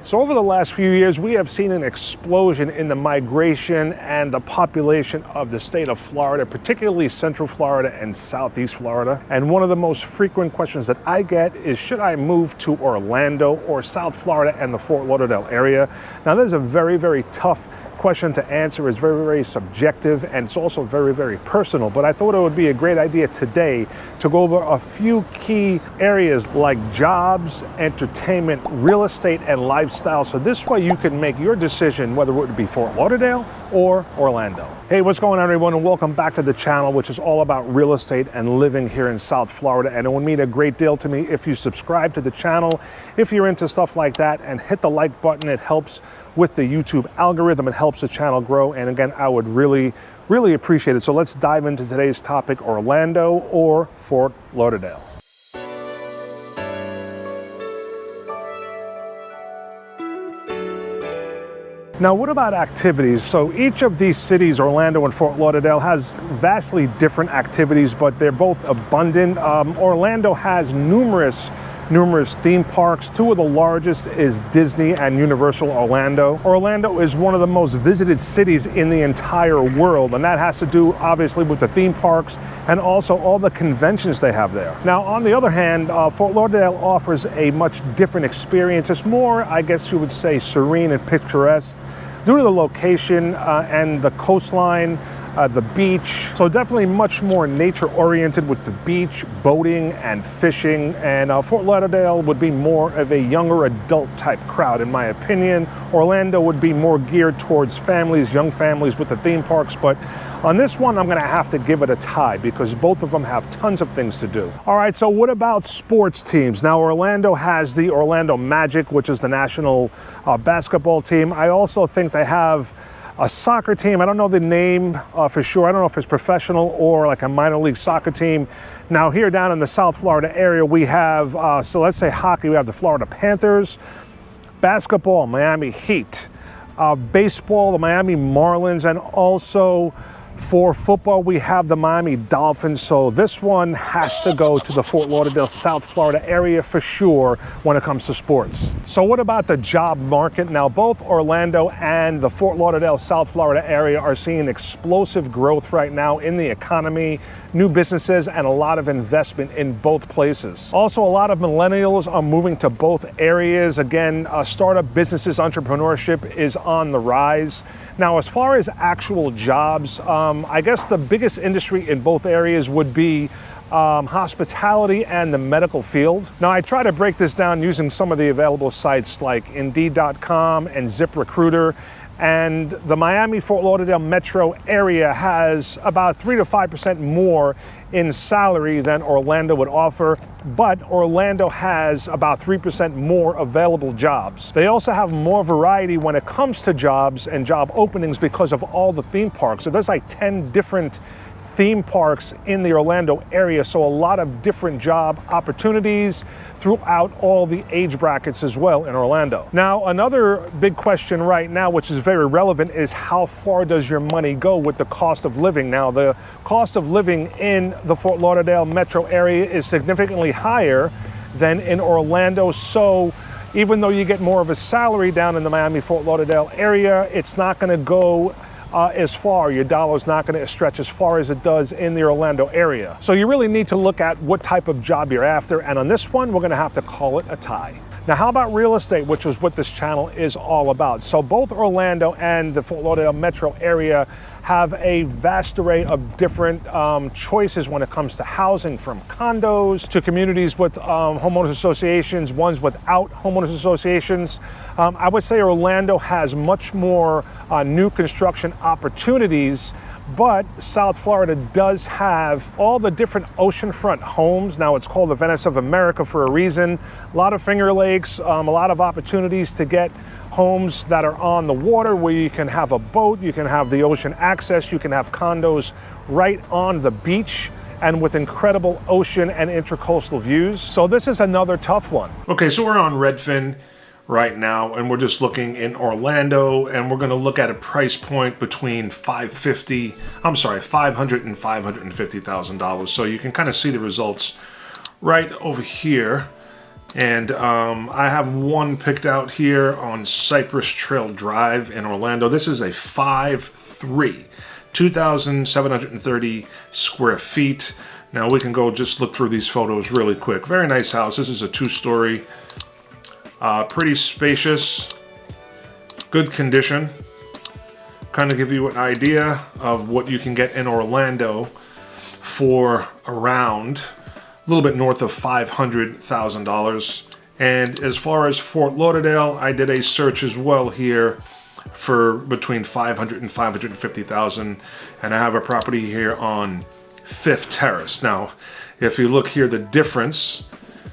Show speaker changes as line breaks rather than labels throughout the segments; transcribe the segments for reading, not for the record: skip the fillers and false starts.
So over the last few years, we have seen an explosion in the migration and the population of the state of Florida, particularly Central Florida and Southeast Florida. And one of the most frequent questions that I get is, should I move to Orlando or South Florida and the Fort Lauderdale area? Now, this is a very, very tough question to answer. It's very, very subjective, and it's also very, very personal. But I thought it would be a great idea today to go over a few key areas like jobs, entertainment, real estate, and lifestyle. So this way you can make your decision whether it would be Fort Lauderdale or Orlando. Hey, what's going on, everyone, and welcome back to the channel, which is all about real estate and living here in South Florida. And it would mean a great deal to me if you subscribe to the channel, if you're into stuff like that, and hit the like button. It helps with the YouTube algorithm. It helps the channel grow. And again, I would really appreciate it. So let's dive into today's topic: Orlando or Fort Lauderdale. Now, what about activities? So each of these cities, Orlando and Fort Lauderdale, has vastly different activities, but they're both abundant. Orlando has numerous theme parks. Two of the largest is Disney and Universal Orlando. Orlando is one of the most visited cities in the entire world, and that has to do obviously with the theme parks and also all the conventions they have there. Now, on the other hand, Fort Lauderdale offers a much different experience. It's more, I guess you would say, serene and picturesque due to the location and the coastline, the beach. So definitely much more nature oriented with the beach, boating and fishing. And Fort Lauderdale would be more of a younger adult type crowd, in my opinion. Orlando would be more geared towards families, young families with the theme parks. But on this one, I'm gonna have to give it a tie because both of them have tons of things to do. All right, so what about sports teams? Now, Orlando has the Orlando Magic, which is the national basketball team. I also think they have a soccer team. I don't know the name for sure. I don't know if it's professional or like a minor league soccer team. Now, here down in the South Florida area, we have, so let's say hockey, we have the Florida Panthers, basketball, Miami Heat, baseball, the Miami Marlins, and also for football, we have the Miami Dolphins. So this one has to go to the Fort Lauderdale, South Florida area for sure when it comes to sports. So what about the job market? Now, both Orlando and the Fort Lauderdale, South Florida area are seeing explosive growth right now in the economy, new businesses, and a lot of investment in both places. Also, a lot of millennials are moving to both areas. Again, startup businesses, entrepreneurship is on the rise. Now, as far as actual jobs, I guess the biggest industry in both areas would be hospitality and the medical field. Now, I try to break this down using some of the available sites like Indeed.com and ZipRecruiter. And the Miami-Fort Lauderdale metro area has about 3 to 5% more in salary than Orlando would offer, but Orlando has about 3% more available jobs. They also have more variety when it comes to jobs and job openings because of all the theme parks. So there's like 10 different theme parks in the Orlando area, so a lot of different job opportunities throughout all the age brackets as well in Orlando. Now, another big question right now, which is very relevant, is how far does your money go with the cost of living? Now, the cost of living in the Fort Lauderdale metro area is significantly higher than in Orlando, so even though you get more of a salary down in the Miami-Fort Lauderdale area, it's not gonna go as far. Your dollar's not going to stretch as far as it does in the Orlando area. So you really need to look at what type of job you're after. And on this one, we're going to have to call it a tie. Now, how about real estate, which is what this channel is all about? So both Orlando and the Fort Lauderdale metro area have a vast array of different choices when it comes to housing, from condos to communities with homeowners associations, ones without homeowners associations. I would say Orlando has much more new construction opportunities, but South Florida does have all the different oceanfront homes. Now, it's called the Venice of America for a reason. A lot of Finger Lakes, a lot of opportunities to get homes that are on the water where you can have a boat, you can have the ocean access, you can have condos right on the beach and with incredible ocean and intracoastal views. So this is another tough one. Okay, so we're on Redfin right now, and we're just looking in Orlando, and we're going to look at a price point between $500,000 and $550,000. So you can kind of see the results right over here. And I have one picked out here on Cypress Trail Drive in Orlando. This is a 5'3", 2,730 square feet. Now we can go just look through these photos really quick. Very nice house. This is a 2-story, pretty spacious, good condition. Kind of give you an idea of what you can get in Orlando for around a little bit north of $500,000. And as far as Fort Lauderdale, I did a search as well here for between $500,000 and $550,000, and I have a property here on 5th Terrace. Now, if you look here, the difference,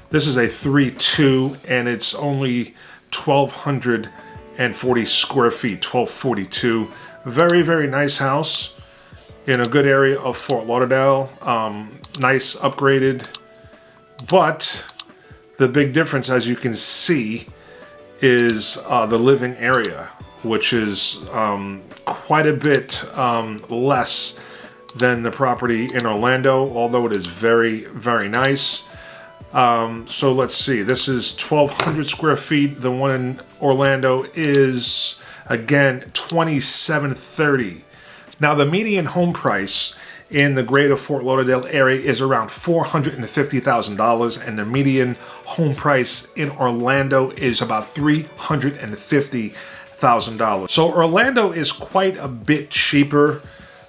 this is a 3-2, and it's only 1,240 square feet, 1,242. Very, very nice house in a good area of Fort Lauderdale. Nice, upgraded. But the big difference, as you can see, is the living area, which is quite a bit less than the property in Orlando, although it is very, very nice. So let's see, this is 1,200 square feet. The one in Orlando is, again, 2,730. Now, the median home price in the greater Fort Lauderdale area is around $450,000, and the median home price in Orlando is about $350,000. So Orlando is quite a bit cheaper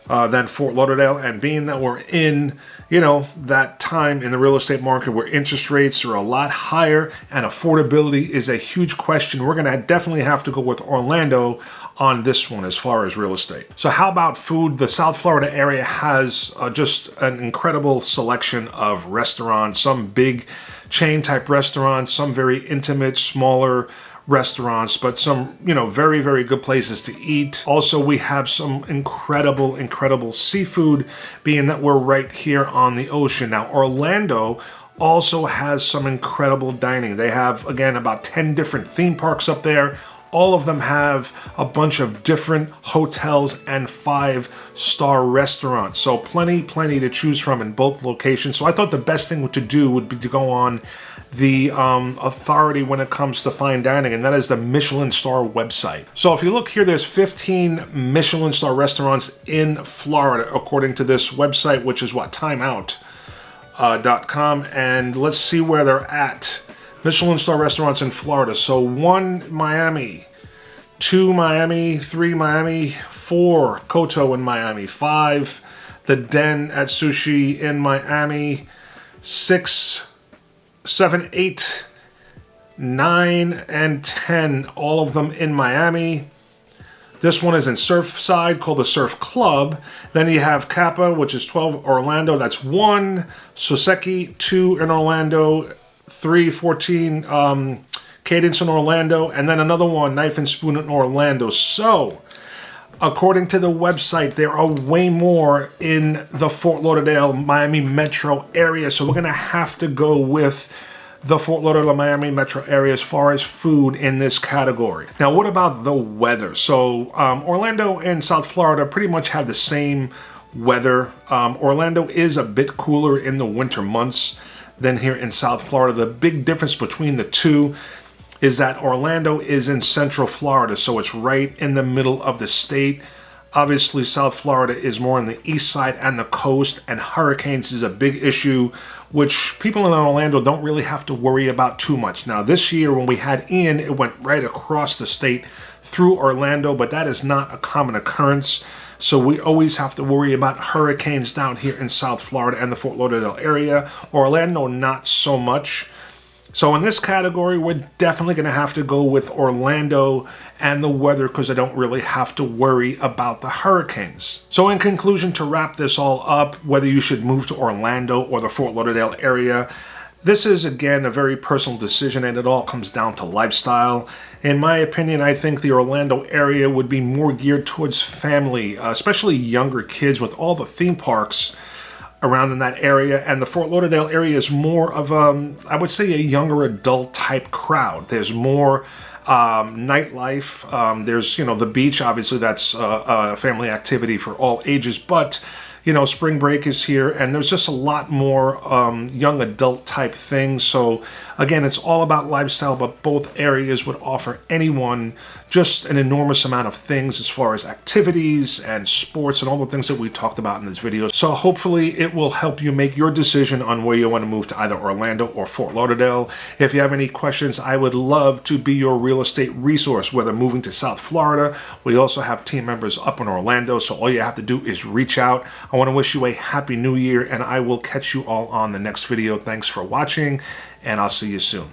than Fort Lauderdale, and being that we're in, you know, that time in the real estate market where interest rates are a lot higher and affordability is a huge question, we're going to definitely have to go with Orlando on this one as far as real estate. So how about food? The South Florida area has just an incredible selection of restaurants, some big chain type restaurants, some very intimate, smaller restaurants, but some, you know, very, very good places to eat. Also, we have some incredible seafood, being that we're right here on the ocean. Now, Orlando also has some incredible dining. They have, again, about 10 different theme parks up there. All of them have a bunch of different hotels and 5-star restaurants. So plenty to choose from in both locations. So I thought the best thing to do would be to go on the authority when it comes to fine dining, and that is the Michelin star website. So if you look here, there's 15 Michelin star restaurants in Florida, according to this website, which is what, timeout.com. And let's see where they're at. Michelin star restaurants in Florida. So 1 Miami, 2 Miami, 3 Miami, 4 Koto in Miami, 5 The Den at Sushi in Miami, 6, 7, 8, 9, and 10, all of them in Miami. This one is in Surfside, called the Surf Club. Then you have Kappa, which is 12, Orlando, that's 1. Soseki, 2 in Orlando, 3, 14, Cadence in Orlando, and then another one, Knife and Spoon in Orlando. So, according to the website, there are way more in the Fort Lauderdale, Miami metro area. So we're going to have to go with the Fort Lauderdale, Miami metro area as far as food in this category. Now, what about the weather? So Orlando and South Florida pretty much have the same weather. Orlando is a bit cooler in the winter months than here in South Florida. The big difference between the two is that Orlando is in Central Florida, so it's right in the middle of the state. Obviously, South Florida is more on the east side and the coast, and hurricanes is a big issue, which people in Orlando don't really have to worry about too much. Now, this year when we had Ian, it went right across the state through Orlando, but that is not a common occurrence. So we always have to worry about hurricanes down here in South Florida and the Fort Lauderdale area. Orlando, not so much. So in this category, we're definitely going to have to go with Orlando and the weather, because I don't really have to worry about the hurricanes. So in conclusion, to wrap this all up, whether you should move to Orlando or the Fort Lauderdale area, this is, again, a very personal decision, and it all comes down to lifestyle. In my opinion, I think the Orlando area would be more geared towards family, especially younger kids, with all the theme parks around in that area. And the Fort Lauderdale area is more of I would say a younger adult type crowd. There's more nightlife. There's, you know, the beach, obviously that's a family activity for all ages, but you know, spring break is here, and there's just a lot more young adult type things. So again, it's all about lifestyle, but both areas would offer anyone just an enormous amount of things as far as activities and sports and all the things that we talked about in this video. So hopefully it will help you make your decision on where you want to move to either Orlando or Fort Lauderdale. If you have any questions, I would love to be your real estate resource, whether moving to South Florida. We also have team members up in Orlando, so all you have to do is reach out. I want to wish you a happy new year, and I will catch you all on the next video. Thanks for watching, and I'll see you soon.